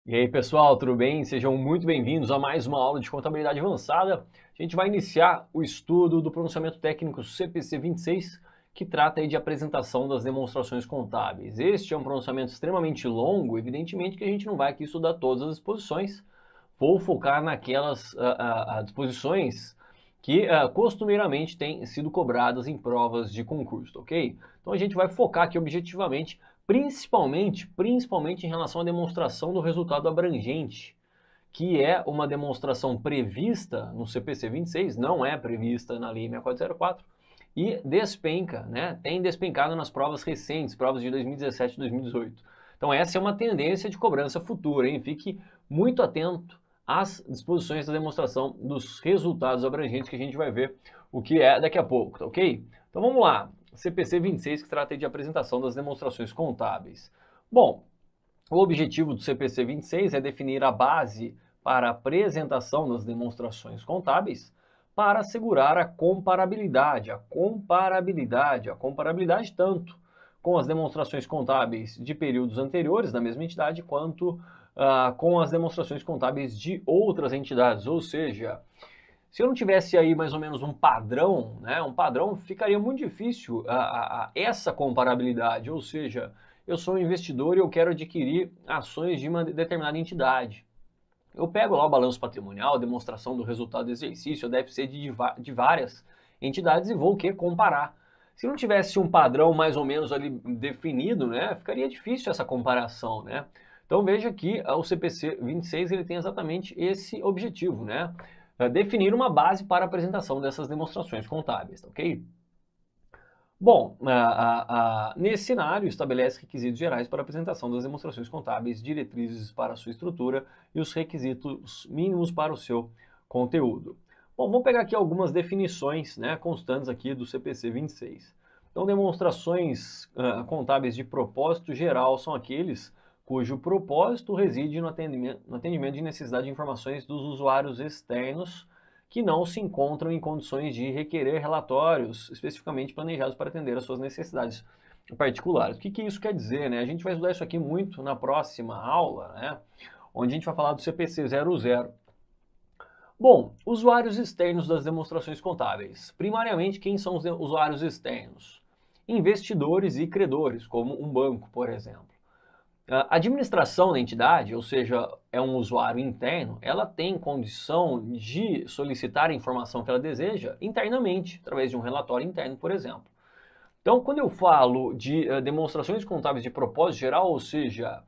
E aí, pessoal, tudo bem? Sejam muito bem-vindos a mais uma aula de contabilidade avançada. A gente vai iniciar o estudo do pronunciamento técnico CPC 26, que trata aí de apresentação das demonstrações contábeis. Este é um pronunciamento extremamente longo, evidentemente que a gente não vai aqui estudar todas as disposições. Vou focar naquelas disposições que costumeiramente têm sido cobradas em provas de concurso, ok? Então a gente vai focar aqui objetivamente principalmente em relação à demonstração do resultado abrangente, que é uma demonstração prevista no CPC 26, não é prevista na Lei 6404, e despenca, né? Tem despencado nas provas recentes, provas de 2017 e 2018. Então essa é uma tendência de cobrança futura, hein? Fique muito atento às disposições da demonstração dos resultados abrangentes que a gente vai ver o que é daqui a pouco, tá ok? Então vamos lá. CPC 26, que trata de apresentação das demonstrações contábeis. Bom, o objetivo do CPC 26 é definir a base para a apresentação das demonstrações contábeis para assegurar a comparabilidade tanto com as demonstrações contábeis de períodos anteriores da mesma entidade, quanto com as demonstrações contábeis de outras entidades, ou seja, se eu não tivesse aí mais ou menos um padrão, né, ficaria muito difícil essa comparabilidade, ou seja, eu sou um investidor e eu quero adquirir ações de uma determinada entidade. Eu pego lá o balanço patrimonial, a demonstração do resultado do exercício, deve ser de várias entidades e vou o quê? Comparar. Se não tivesse um padrão mais ou menos ali definido, né, ficaria difícil essa comparação, né? Então veja que o CPC 26 ele tem exatamente esse objetivo, né? Definir uma base para a apresentação dessas demonstrações contábeis, ok? Bom, nesse cenário, estabelece requisitos gerais para a apresentação das demonstrações contábeis, diretrizes para a sua estrutura e os requisitos mínimos para o seu conteúdo. Bom, vamos pegar aqui algumas definições, né, constantes aqui do CPC 26. Então, demonstrações contábeis de propósito geral são aqueles cujo propósito reside no atendimento de necessidade de informações dos usuários externos que não se encontram em condições de requerer relatórios especificamente planejados para atender às suas necessidades particulares. O que isso quer dizer, né? A gente vai estudar isso aqui muito na próxima aula, né? Onde a gente vai falar do CPC 00. Bom, usuários externos das demonstrações contábeis. Primariamente, quem são os usuários externos? Investidores e credores, como um banco, por exemplo. A administração da entidade, ou seja, é um usuário interno, ela tem condição de solicitar a informação que ela deseja internamente, através de um relatório interno, por exemplo. Então, quando eu falo de demonstrações contábeis de propósito geral, ou seja,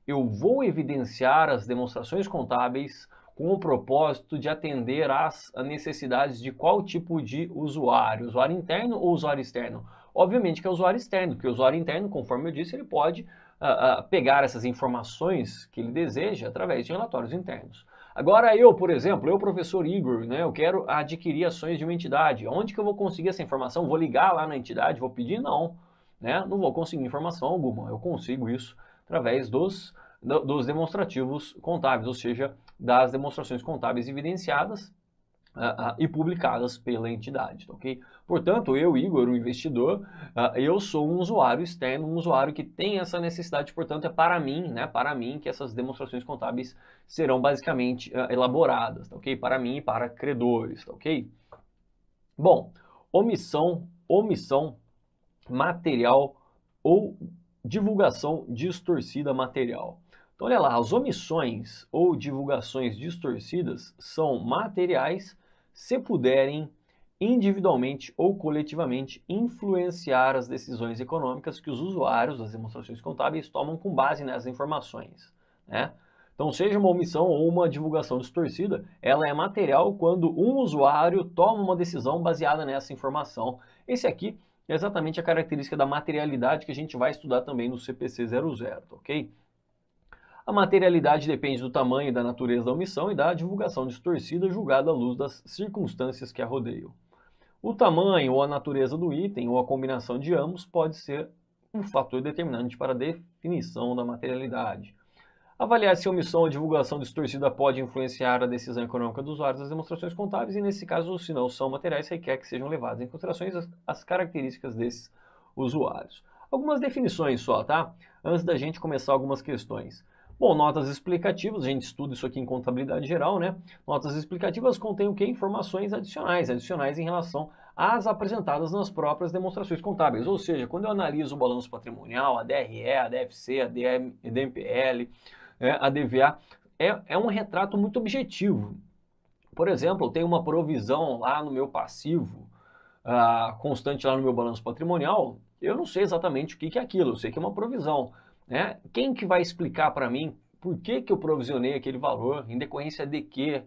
eu vou evidenciar as demonstrações contábeis com o propósito de atender às necessidades de qual tipo de usuário? Usuário interno ou usuário externo? Obviamente que é o usuário externo, porque o usuário interno, conforme eu disse, ele pode pegar essas informações que ele deseja através de relatórios internos. Agora eu, por exemplo, eu, professor Igor, né, eu quero adquirir ações de uma entidade. Onde que eu vou conseguir essa informação? Vou ligar lá na entidade, vou pedir? Não, né? Não vou conseguir informação alguma. Eu consigo isso através dos demonstrativos contábeis, ou seja, das demonstrações contábeis evidenciadas e publicadas pela entidade, ok? Portanto, eu, Igor, o investidor, eu sou um usuário externo, um usuário que tem essa necessidade, portanto, é para mim, né, para mim que essas demonstrações contábeis serão basicamente elaboradas, ok? Para mim e para credores, ok? Bom, omissão material ou divulgação distorcida material. Então, olha lá, as omissões ou divulgações distorcidas são materiais se puderem individualmente ou coletivamente influenciar as decisões econômicas que os usuários das demonstrações contábeis tomam com base nessas informações, né? Então, seja uma omissão ou uma divulgação distorcida, ela é material quando um usuário toma uma decisão baseada nessa informação. Esse aqui é exatamente a característica da materialidade que a gente vai estudar também no CPC 00, ok? A materialidade depende do tamanho e da natureza da omissão e da divulgação distorcida julgada à luz das circunstâncias que a rodeiam. O tamanho ou a natureza do item ou a combinação de ambos pode ser um fator determinante para a definição da materialidade. Avaliar se a omissão ou divulgação distorcida pode influenciar a decisão econômica dos usuários das demonstrações contábeis e, nesse caso, se não são materiais, requer que sejam levadas em consideração as características desses usuários. Algumas definições só, tá? Antes da gente começar algumas questões. Bom, notas explicativas, a gente estuda isso aqui em contabilidade geral, né? Notas explicativas contêm o quê? Informações adicionais em relação às apresentadas nas próprias demonstrações contábeis. Ou seja, quando eu analiso o balanço patrimonial, a DRE, a DFC, a DMPL, a DVA, é um retrato muito objetivo. Por exemplo, eu tenho uma provisão lá no meu passivo, constante lá no meu balanço patrimonial, eu não sei exatamente o que é aquilo, eu sei que é uma provisão, né? Quem que vai explicar para mim por que eu provisionei aquele valor, em decorrência de que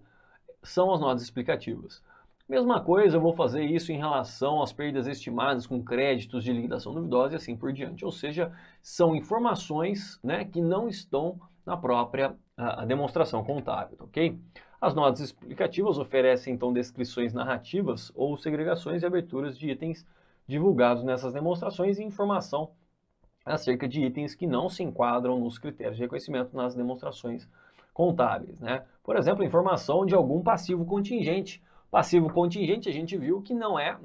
são as notas explicativas. Mesma coisa, eu vou fazer isso em relação às perdas estimadas com créditos de liquidação duvidosa e assim por diante. Ou seja, são informações, né, que não estão na própria demonstração contábil, ok? As notas explicativas oferecem, então, descrições narrativas ou segregações e aberturas de itens divulgados nessas demonstrações e informação acerca de itens que não se enquadram nos critérios de reconhecimento nas demonstrações contábeis, né? Por exemplo, informação de algum passivo contingente. Passivo contingente a gente viu que não é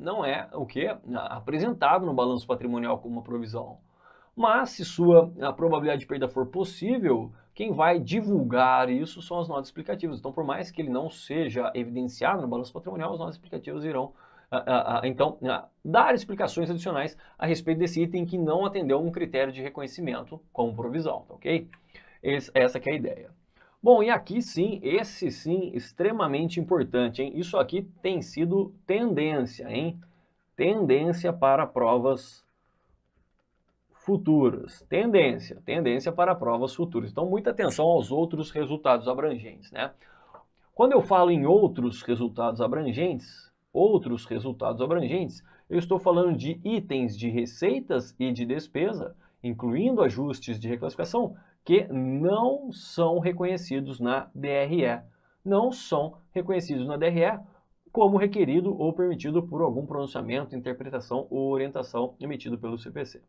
o que apresentado no balanço patrimonial como uma provisão. Mas se a probabilidade de perda for possível, quem vai divulgar isso são as notas explicativas. Então, por mais que ele não seja evidenciado no balanço patrimonial, as notas explicativas irão então, dar explicações adicionais a respeito desse item que não atendeu um critério de reconhecimento como provisão, ok? Essa que é a ideia. Bom, e aqui sim, esse sim, extremamente importante, hein? Isso aqui tem sido tendência, hein? Tendência para provas futuras. Tendência para provas futuras. Então, muita atenção aos outros resultados abrangentes, né? Quando eu falo em outros resultados abrangentes, eu estou falando de itens de receitas e de despesa, incluindo ajustes de reclassificação, que não são reconhecidos na DRE. Não são reconhecidos na DRE como requerido ou permitido por algum pronunciamento, interpretação ou orientação emitido pelo CPC.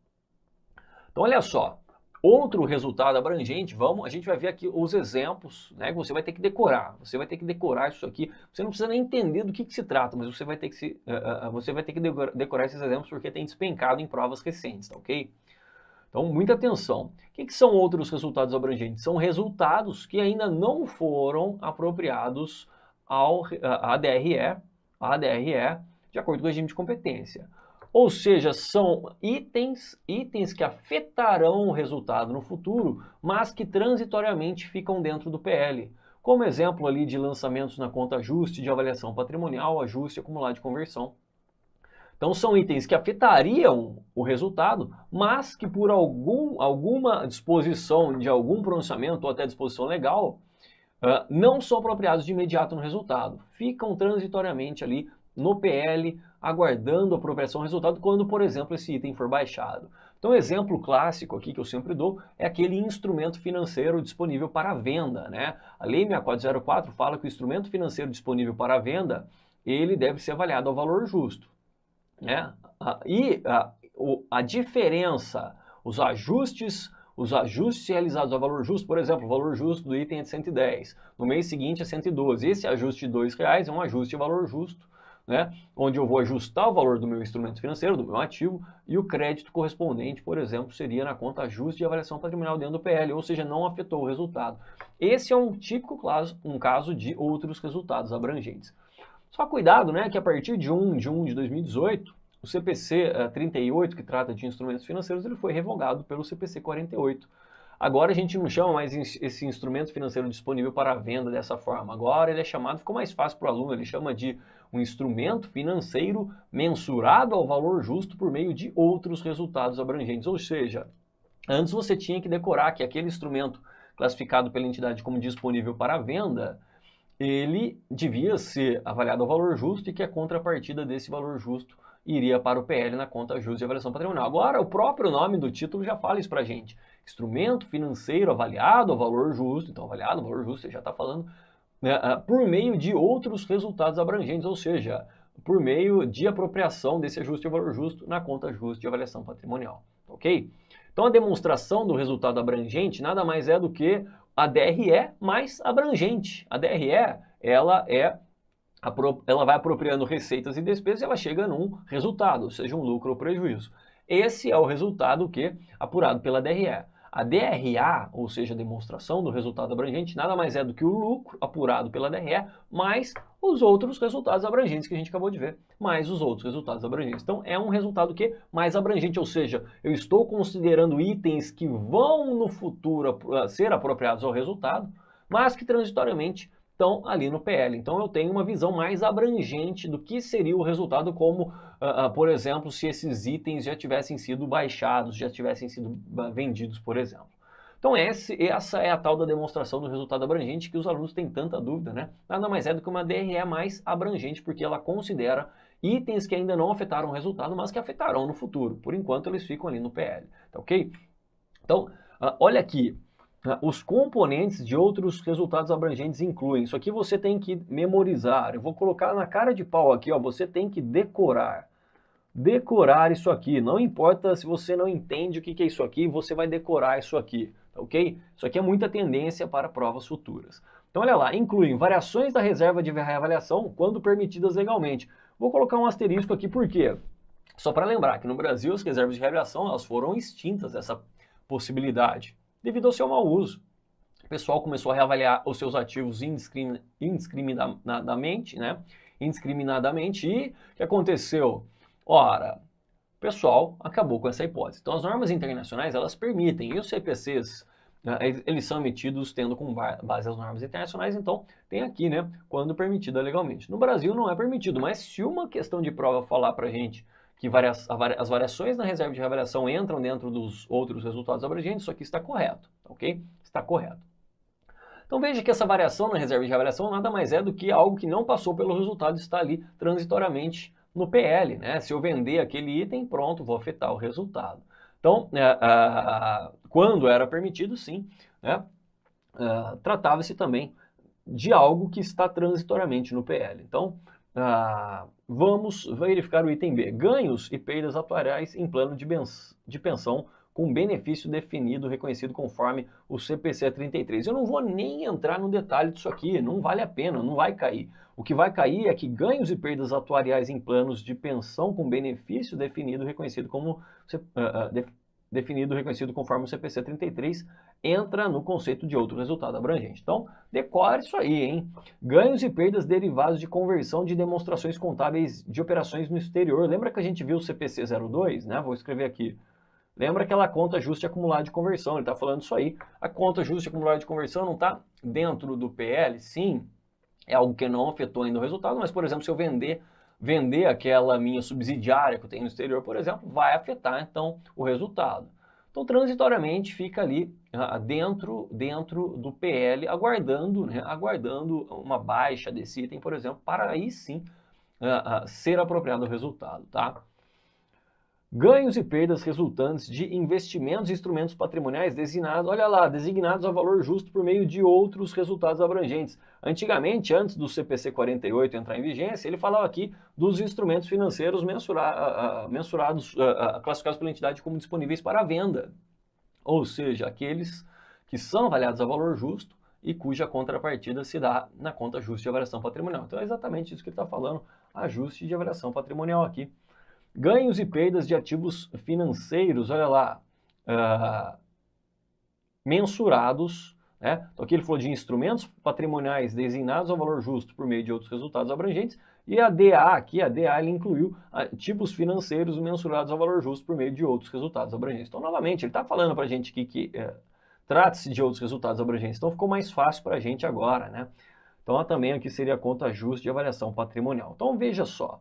Então, olha só. Outro resultado abrangente, a gente vai ver aqui os exemplos, né, que você vai ter que decorar. Você vai ter que decorar isso aqui. Você não precisa nem entender do que se trata, mas você vai ter que decorar esses exemplos porque tem despencado em provas recentes, tá ok? Então, muita atenção. O que são outros resultados abrangentes? São resultados que ainda não foram apropriados à DRE, de acordo com o regime de competência. Ou seja, são itens que afetarão o resultado no futuro, mas que transitoriamente ficam dentro do PL. Como exemplo ali de lançamentos na conta ajuste de avaliação patrimonial, ajuste acumulado de conversão. Então são itens que afetariam o resultado, mas que por alguma disposição de algum pronunciamento ou até disposição legal, não são apropriados de imediato no resultado. Ficam transitoriamente ali no PL, aguardando a apropriação do resultado quando, por exemplo, esse item for baixado. Então, exemplo clássico aqui que eu sempre dou é aquele instrumento financeiro disponível para venda, né? A Lei 6404 fala que o instrumento financeiro disponível para venda, ele deve ser avaliado ao valor justo, né? E a diferença, os ajustes realizados ao valor justo, por exemplo, o valor justo do item é de 110, no mês seguinte é 112. Esse ajuste de R$2 é um ajuste de valor justo, né, onde eu vou ajustar o valor do meu instrumento financeiro, do meu ativo, e o crédito correspondente, por exemplo, seria na conta ajuste de avaliação patrimonial dentro do PL, ou seja, não afetou o resultado. Esse é um típico caso de outros resultados abrangentes. Só cuidado, né, que a partir de 1 de 2018, o CPC 38, que trata de instrumentos financeiros, ele foi revogado pelo CPC 48. Agora a gente não chama mais esse instrumento financeiro disponível para venda dessa forma. Agora ele é chamado, ficou mais fácil para o aluno, ele chama de um instrumento financeiro mensurado ao valor justo por meio de outros resultados abrangentes. Ou seja, antes você tinha que decorar que aquele instrumento classificado pela entidade como disponível para venda, ele devia ser avaliado ao valor justo e que a contrapartida desse valor justo iria para o PL na conta ajuste de avaliação patrimonial. Agora, o próprio nome do título já fala isso para a gente. Instrumento financeiro avaliado ao valor justo, então avaliado ao valor justo, você já está falando, né, por meio de outros resultados abrangentes, ou seja, por meio de apropriação desse ajuste de valor justo na conta ajuste de avaliação patrimonial, ok? Então a demonstração do resultado abrangente nada mais é do que a DRE mais abrangente. A DRE, ela vai apropriando receitas e despesas e ela chega num resultado, seja um lucro ou prejuízo. Esse é o resultado apurado pela DRE. A DRA, ou seja, a demonstração do resultado abrangente, nada mais é do que o lucro apurado pela DRE, mais os outros resultados abrangentes que a gente acabou de ver, mais os outros resultados abrangentes. Então, é um resultado que mais abrangente, ou seja, eu estou considerando itens que vão no futuro ser apropriados ao resultado, mas que transitoriamente estão ali no PL. Então, eu tenho uma visão mais abrangente do que seria o resultado, como, por exemplo, se esses itens já tivessem sido baixados, já tivessem sido vendidos, por exemplo. Então essa é a tal da demonstração do resultado abrangente que os alunos têm tanta dúvida, né? Nada mais é do que uma DRE mais abrangente, porque ela considera itens que ainda não afetaram o resultado, mas que afetarão no futuro. Por enquanto eles ficam ali no PL, tá ok? Então, olha aqui, os componentes de outros resultados abrangentes incluem, isso aqui você tem que memorizar, eu vou colocar na cara de pau aqui, ó, você tem que decorar isso aqui, não importa se você não entende o que é isso aqui, você vai decorar isso aqui, ok? Isso aqui é muita tendência para provas futuras. Então olha lá, incluem variações da reserva de reavaliação quando permitidas legalmente. Vou colocar um asterisco aqui, por quê? Só para lembrar que no Brasil as reservas de reavaliação elas foram extintas, essa possibilidade, devido ao seu mau uso. O pessoal começou a reavaliar os seus ativos indiscriminadamente, né? Indiscriminadamente, e o que aconteceu? Ora, o pessoal acabou com essa hipótese. Então, as normas internacionais, elas permitem, e os CPCs, eles são emitidos tendo como base as normas internacionais, então tem aqui, né, quando permitida legalmente. No Brasil não é permitido, mas se uma questão de prova falar pra gente que as variações na reserva de reavaliação entram dentro dos outros resultados abrangentes, isso aqui está correto, ok? Está correto. Então veja que essa variação na reserva de reavaliação nada mais é do que algo que não passou pelo resultado, está ali transitoriamente no PL, né? Se eu vender aquele item, pronto, vou afetar o resultado. Então, quando era permitido, sim, né? Tratava-se também de algo que está transitoriamente no PL. Então, vamos verificar o item B. Ganhos e perdas atuariais em plano de pensão com benefício definido, reconhecido conforme o CPC 33. Eu não vou nem entrar no detalhe disso aqui, não vale a pena, não vai cair. O que vai cair é que ganhos e perdas atuariais em planos de pensão com benefício definido, reconhecido reconhecido conforme o CPC 33, entra no conceito de outro resultado abrangente. Então, decore isso aí, hein? Ganhos e perdas derivados de conversão de demonstrações contábeis de operações no exterior. Lembra que a gente viu o CPC 02, né? Vou escrever aqui. Lembra aquela conta ajuste acumulado de conversão, ele está falando isso aí. A conta ajuste acumulado de conversão não está dentro do PL? Sim, é algo que não afetou ainda o resultado, mas, por exemplo, se eu vender aquela minha subsidiária que eu tenho no exterior, por exemplo, vai afetar, então, o resultado. Então, transitoriamente, fica ali dentro do PL, aguardando uma baixa desse item, por exemplo, para aí sim ser apropriado o resultado, tá? Ganhos e perdas resultantes de investimentos e instrumentos patrimoniais designados, olha lá, designados a valor justo por meio de outros resultados abrangentes. Antigamente, antes do CPC 48 entrar em vigência, ele falava aqui dos instrumentos financeiros mensurados, classificados pela entidade como disponíveis para venda. Ou seja, aqueles que são avaliados a valor justo e cuja contrapartida se dá na conta ajuste de avaliação patrimonial. Então é exatamente isso que ele está falando, ajuste de avaliação patrimonial aqui. Ganhos e perdas de ativos financeiros, olha lá, mensurados, né? Então aqui ele falou de instrumentos patrimoniais designados ao valor justo por meio de outros resultados abrangentes, e a DA aqui, a DA ele incluiu ativos financeiros mensurados ao valor justo por meio de outros resultados abrangentes. Então, novamente, ele está falando para a gente aqui que trata-se de outros resultados abrangentes, então ficou mais fácil para a gente agora, né? Então também aqui seria a conta ajuste de avaliação patrimonial. Então veja só.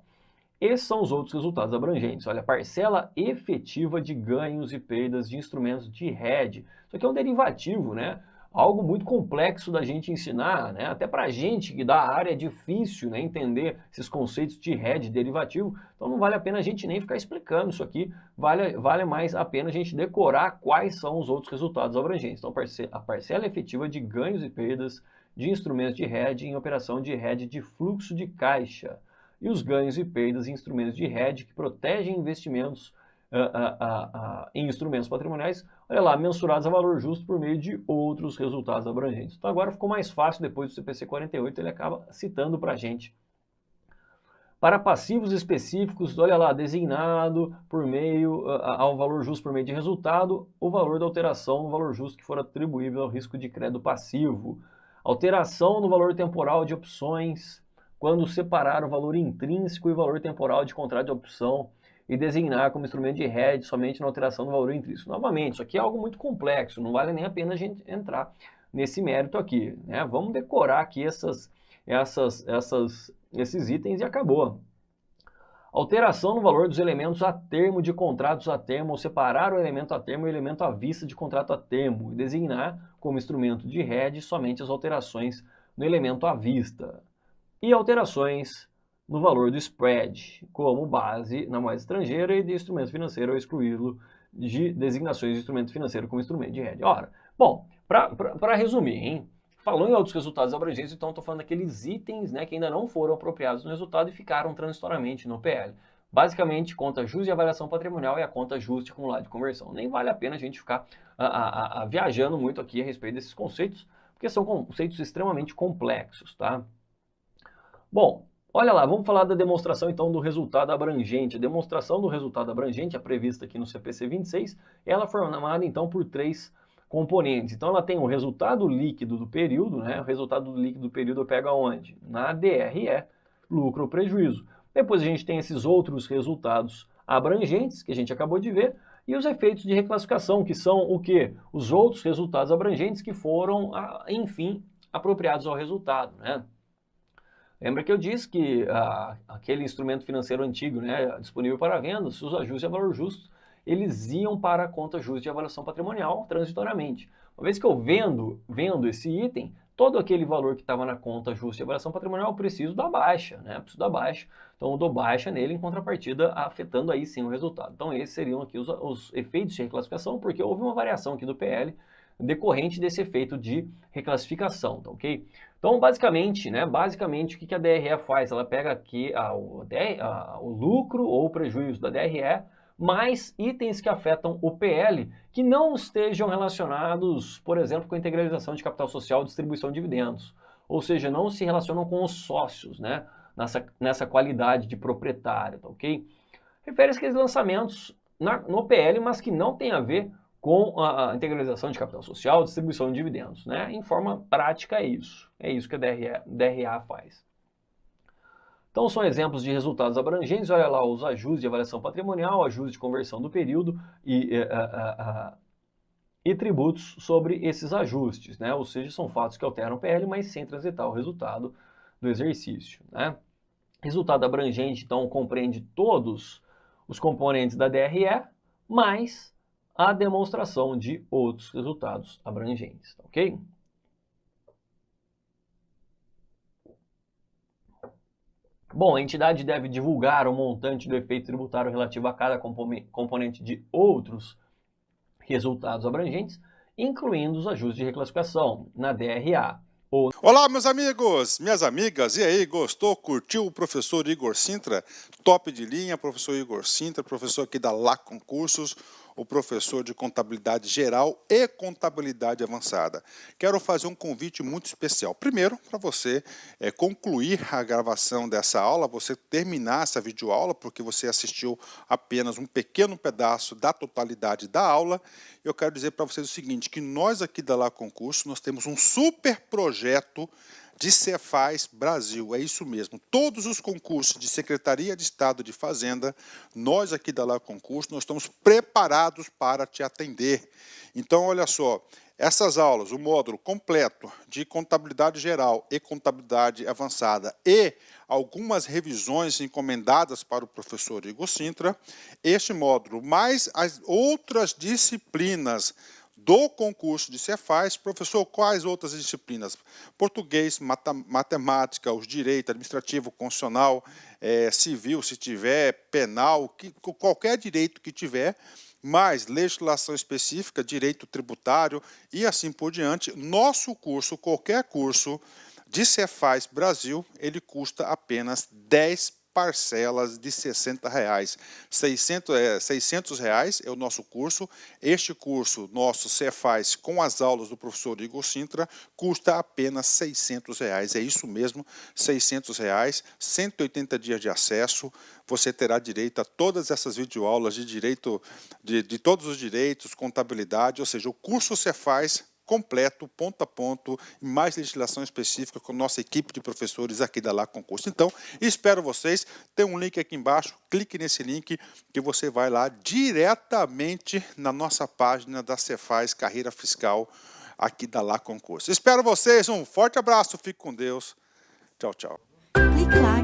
Esses são os outros resultados abrangentes. Olha, parcela efetiva de ganhos e perdas de instrumentos de hedge. Isso aqui é um derivativo, né? Algo muito complexo da gente ensinar, né? Até para a gente que da área é difícil, né, entender esses conceitos de hedge derivativo. Então não vale a pena a gente nem ficar explicando isso aqui. Vale mais a pena a gente decorar quais são os outros resultados abrangentes. Então a parcela efetiva de ganhos e perdas de instrumentos de hedge em operação de hedge de fluxo de caixa. E os ganhos e perdas em instrumentos de hedge que protegem investimentos em instrumentos patrimoniais, olha lá, mensurados a valor justo por meio de outros resultados abrangentes. Então agora ficou mais fácil, depois do CPC 48, ele acaba citando para a gente Para passivos específicos, olha lá, designado por meio ao valor justo por meio de resultado, o valor da alteração no valor justo que for atribuível ao risco de crédito passivo. Alteração no valor temporal de opções, quando separar o valor intrínseco e o valor temporal de contrato de opção e designar como instrumento de hedge somente na alteração do valor intrínseco. Novamente, isso aqui é algo muito complexo, não vale nem a pena a gente entrar nesse mérito aqui, né? Vamos decorar aqui esses itens e acabou. Alteração no valor dos elementos a termo de contratos a termo, ou separar o elemento a termo e o elemento à vista de contrato a termo, e designar como instrumento de hedge somente as alterações no elemento à vista. E alterações no valor do spread, como base na moeda estrangeira e de instrumento financeiro, ao excluí-lo de designações de instrumento financeiro como instrumento de hedge. Ora, bom, para resumir, hein? Falou em outros resultados abrangentes, então estou falando daqueles itens, né, que ainda não foram apropriados no resultado e ficaram transitoriamente no PL. Basicamente, conta justa de avaliação patrimonial e a conta justa de acumulado de conversão. Nem vale a pena a gente ficar viajando muito aqui a respeito desses conceitos, porque são conceitos extremamente complexos, tá? Bom, olha lá, vamos falar da demonstração então do resultado abrangente. A demonstração do resultado abrangente é prevista aqui no CPC 26, ela é formada então por três componentes. Então ela tem o resultado líquido do período, né? O resultado líquido do período eu pego aonde? Na DRE, lucro ou prejuízo. Depois a gente tem esses outros resultados abrangentes, que a gente acabou de ver, e os efeitos de reclassificação, que são o quê? Os outros resultados abrangentes que foram, enfim, apropriados ao resultado, né? Lembra que eu disse que aquele instrumento financeiro antigo, né, disponível para venda, os ajustes a valor justo, eles iam para a conta justa de avaliação patrimonial transitoriamente. Uma vez que eu vendo esse item, todo aquele valor que estava na conta justa de avaliação patrimonial, eu preciso da baixa, né? Preciso da baixa. Então eu dou baixa nele em contrapartida, afetando aí sim o resultado. Então esses seriam aqui os efeitos de reclassificação, porque houve uma variação aqui do PL decorrente desse efeito de reclassificação, tá ok? Então, basicamente, né, o que a DRE faz? Ela pega aqui o lucro ou o prejuízo da DRE, mais itens que afetam o PL, que não estejam relacionados, por exemplo, com a integralização de capital social e distribuição de dividendos. Ou seja, não se relacionam com os sócios, né, nessa qualidade de proprietário, tá ok? Refere-se a aqueles lançamentos no PL, mas que não tem a ver com a integralização de capital social, distribuição de dividendos, né? Em forma prática é isso. É isso que a DRA faz. Então são exemplos de resultados abrangentes, olha lá os ajustes de avaliação patrimonial, ajustes de conversão do período e tributos sobre esses ajustes, né? Ou seja, são fatos que alteram o PL, mas sem transitar o resultado do exercício, né? Resultado abrangente, então, compreende todos os componentes da DRE, mais a demonstração de outros resultados abrangentes, ok? Bom, a entidade deve divulgar o montante do efeito tributário relativo a cada componente de outros resultados abrangentes, incluindo os ajustes de reclassificação na DRA. Olá, meus amigos, minhas amigas, e aí, gostou, curtiu o professor Igor Sintra? Top de linha, professor Igor Sintra, professor aqui da Lá Concursos, o professor de contabilidade geral e contabilidade avançada. Quero fazer um convite muito especial. Primeiro, para você concluir a gravação dessa aula, você terminar essa videoaula, porque você assistiu apenas um pequeno pedaço da totalidade da aula. Eu quero dizer para vocês o seguinte, que nós aqui da Lá Concursos, nós temos um super projeto de Cefaz Brasil, é isso mesmo. Todos os concursos de Secretaria de Estado de Fazenda, nós aqui da Lá Concurso, nós estamos preparados para te atender. Então, olha só, essas aulas, o módulo completo de contabilidade geral e contabilidade avançada e algumas revisões encomendadas para o professor Igor Sintra, este módulo, mais as outras disciplinas do concurso de Cefaz. Professor, quais outras disciplinas? Português, matemática, os direito administrativo, constitucional, civil, se tiver, penal, qualquer direito que tiver, mais legislação específica, direito tributário e assim por diante. Nosso curso, qualquer curso de Cefaz Brasil, ele custa apenas parcelas de R$60. R$600 é o nosso curso. Este curso nosso, Cefaz, com as aulas do professor Igor Sintra, custa apenas R$600. É isso mesmo, R$600, 180 dias de acesso. Você terá direito a todas essas videoaulas de direito, de todos os direitos, contabilidade, ou seja, o curso Cefaz completo, ponto a ponto, e mais legislação específica com nossa equipe de professores aqui da Lá Concurso. Então, espero vocês. Tem um link aqui embaixo, clique nesse link que você vai lá diretamente na nossa página da Cefaz Carreira Fiscal aqui da Lá Concurso. Espero vocês, um forte abraço, fique com Deus. Tchau, tchau. Clique lá.